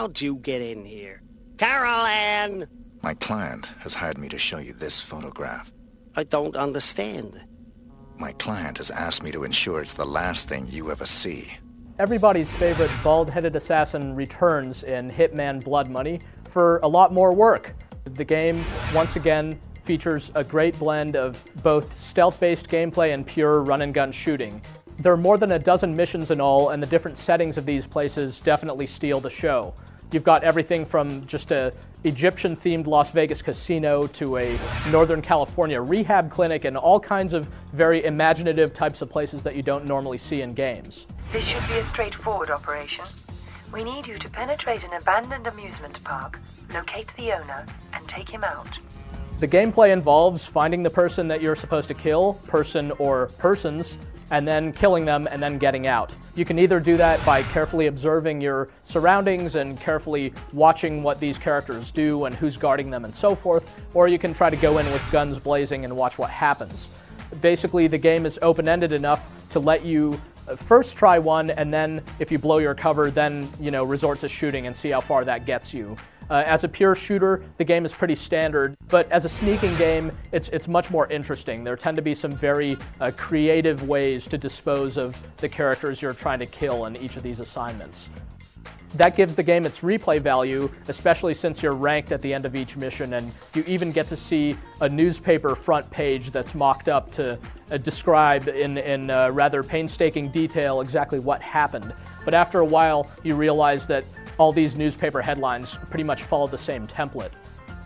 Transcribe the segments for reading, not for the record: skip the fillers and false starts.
How'd you get in here? Carol Ann! My client has hired me to show you this photograph. I don't understand. My client has asked me to ensure it's the last thing you ever see. Everybody's favorite bald-headed assassin returns in Hitman Blood Money for a lot more work. The game, once again, features a great blend of both stealth-based gameplay and pure run-and-gun shooting. There are more than a dozen missions in all, and the different settings of these places definitely steal the show. You've got everything from just a Egyptian-themed Las Vegas casino to a Northern California rehab clinic and all kinds of very imaginative types of places that you don't normally see in games. This should be a straightforward operation. We need you to penetrate an abandoned amusement park, locate the owner, and take him out. The gameplay involves finding the person that you're supposed to kill, person or persons, and then killing them and then getting out. You can either do that by carefully observing your surroundings and carefully watching what these characters do and who's guarding them and so forth, or you can try to go in with guns blazing and watch what happens. Basically, the game is open-ended enough to let you first try one, and then if you blow your cover, then resort to shooting and see how far that gets you. As a pure shooter, the game is pretty standard, but as a sneaking game, it's much more interesting. There tend to be some very creative ways to dispose of the characters you're trying to kill in each of these assignments. That gives the game its replay value, especially since you're ranked at the end of each mission, and you even get to see a newspaper front page that's mocked up to describe in rather painstaking detail exactly what happened. But after a while, you realize that all these newspaper headlines pretty much follow the same template.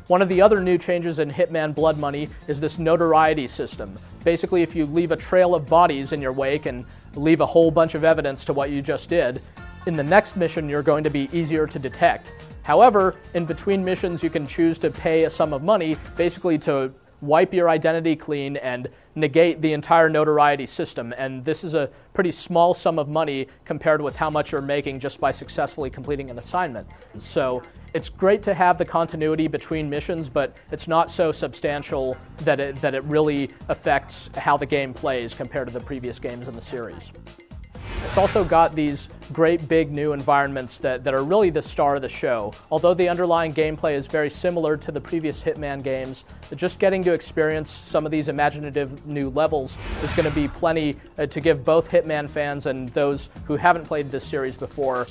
One of the other new changes in Hitman Blood Money is this notoriety system. Basically, if you leave a trail of bodies in your wake and leave a whole bunch of evidence to what you just did, in the next mission you're going to be easier to detect. However, in between missions you can choose to pay a sum of money, basically to wipe your identity clean and negate the entire notoriety system, and this is a pretty small sum of money compared with how much you're making just by successfully completing an assignment. So it's great to have the continuity between missions, but it's not so substantial that it really affects how the game plays compared to the previous games in the series. It's also got these great big new environments that are really the star of the show. Although the underlying gameplay is very similar to the previous Hitman games, just getting to experience some of these imaginative new levels is going to be plenty to give both Hitman fans and those who haven't played this series before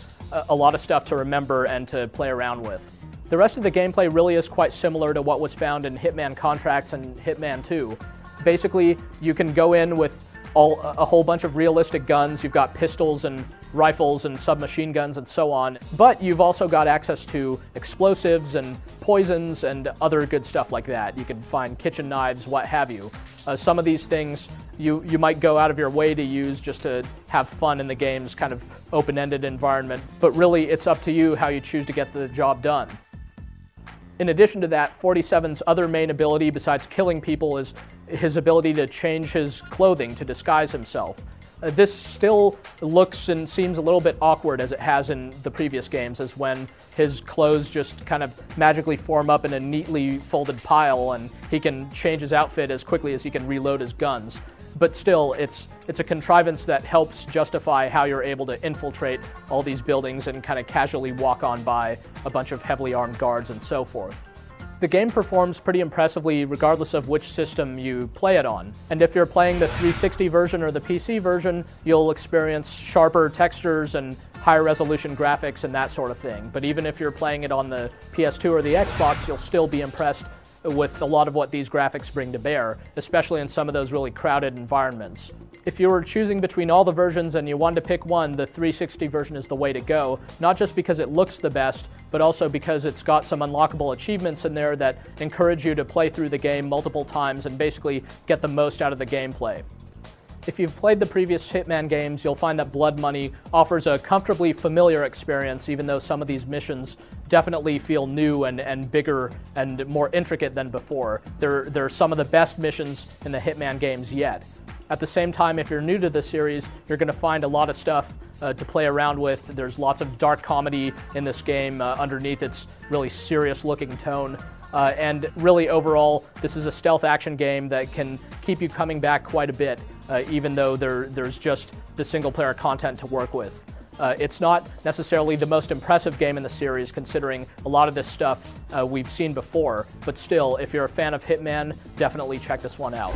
a lot of stuff to remember and to play around with. The rest of the gameplay really is quite similar to what was found in Hitman Contracts and Hitman 2. Basically, you can go in with a whole bunch of realistic guns. You've got pistols and rifles and submachine guns and so on, but you've also got access to explosives and poisons and other good stuff like that. You can find kitchen knives, what have you. Some of these things you might go out of your way to use just to have fun in the game's kind of open-ended environment, but really it's up to you how you choose to get the job done. In addition to that, 47's other main ability besides killing people is his ability to change his clothing to disguise himself. This still looks and seems a little bit awkward as it has in the previous games, as when his clothes just kind of magically form up in a neatly folded pile and he can change his outfit as quickly as he can reload his guns. But still, it's a contrivance that helps justify how you're able to infiltrate all these buildings and kind of casually walk on by a bunch of heavily armed guards and so forth. The game performs pretty impressively regardless of which system you play it on. And if you're playing the 360 version or the PC version, you'll experience sharper textures and higher resolution graphics and that sort of thing. But even if you're playing it on the PS2 or the Xbox, you'll still be impressed with a lot of what these graphics bring to bear, especially in some of those really crowded environments. If you were choosing between all the versions and you wanted to pick one, the 360 version is the way to go, not just because it looks the best, but also because it's got some unlockable achievements in there that encourage you to play through the game multiple times and basically get the most out of the gameplay. If you've played the previous Hitman games, you'll find that Blood Money offers a comfortably familiar experience, even though some of these missions definitely feel new and bigger and more intricate than before. They're some of the best missions in the Hitman games yet. At the same time, if you're new to the series, you're going to find a lot of stuff to play around with. There's lots of dark comedy in this game underneath its really serious-looking tone. And really, overall, this is a stealth action game that can keep you coming back quite a bit, even though there's just the single-player content to work with. It's not necessarily the most impressive game in the series, considering a lot of this stuff we've seen before, but still, if you're a fan of Hitman, definitely check this one out.